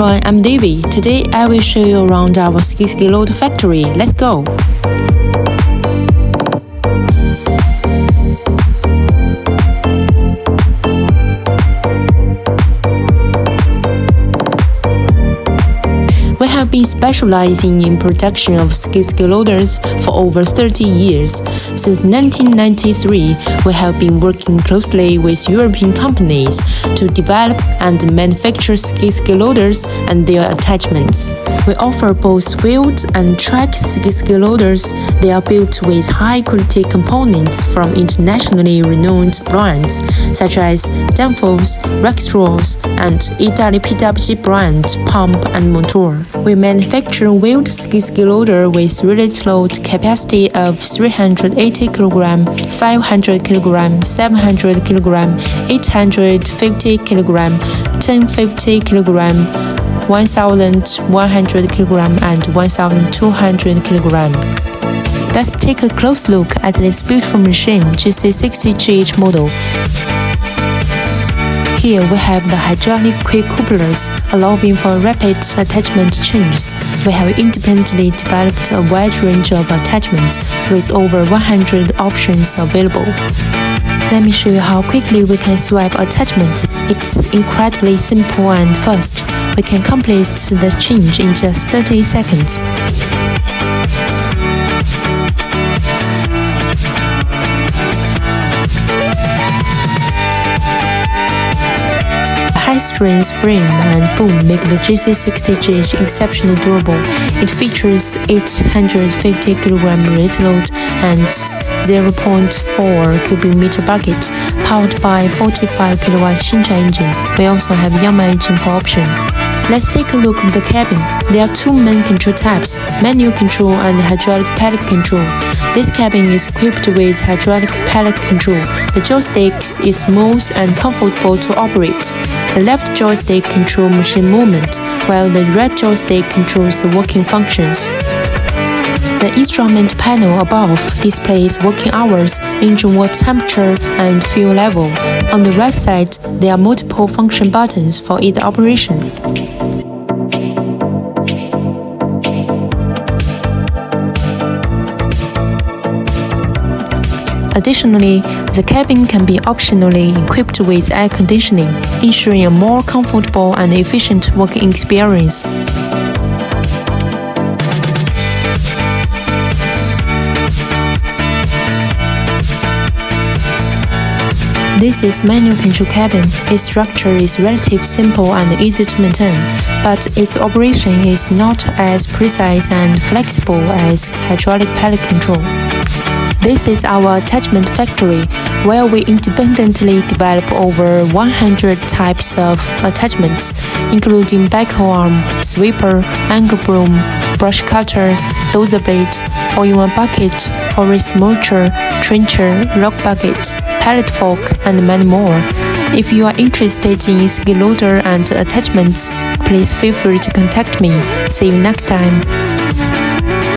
everyone, I'm Davey. Today I will show you around our Skid Steer Loader factory. Let's go! We have been specializing in production of skid steer loaders for over 30 years. Since 1993, we have been working closely with European companies to develop and manufacture skid steer loaders and their attachments. We offer both wheeled and track skid steer loaders. They are built with high-quality components from internationally renowned brands such as Danfoss, Rexroth, and Italy PWG brand Pump and Motor. We manufacture wheeled skid steer loader with related load capacity of 380 kg, 500 kg, 700 kg, 850 kg, 1050 kg, 1100 kg, and 1200 kg. Let's take a close look at this beautiful machine JC75 model. Here we have the hydraulic quick couplers, allowing for rapid attachment changes. We have independently developed a wide range of attachments with over 100 options available. Let me show you how quickly we can swap attachments. It's incredibly simple and fast. We can complete the change in just 30 seconds. High-strength frame and boom make the JC75 exceptionally durable. It features 850 kg rated load and 0.4 cubic meter bucket, powered by 45 kW Henan engine. We also have Yamaha engine for option. Let's take a look at the cabin. There are two main control types, manual control and hydraulic pedal control. This cabin is equipped with hydraulic pedal control. The joystick is smooth and comfortable to operate. The left joystick controls machine movement, while the right joystick controls the working functions. The instrument panel above displays working hours, engine water temperature, and fuel level. On the right side, there are multiple function buttons for either operation. Additionally, the cabin can be optionally equipped with air conditioning, ensuring a more comfortable and efficient working experience. This is manual control cabin. Its structure is relatively simple and easy to maintain, but its operation is not as precise and flexible as hydraulic pedal control. This is our attachment factory, where we independently develop over 100 types of attachments, including backhoe arm, sweeper, angle broom, brush cutter, dozer blade, 4-in-1 bucket, forest mulcher, trencher, rock bucket, pallet fork, and many more. If you are interested in skid loader and attachments, please feel free to contact me. See you next time.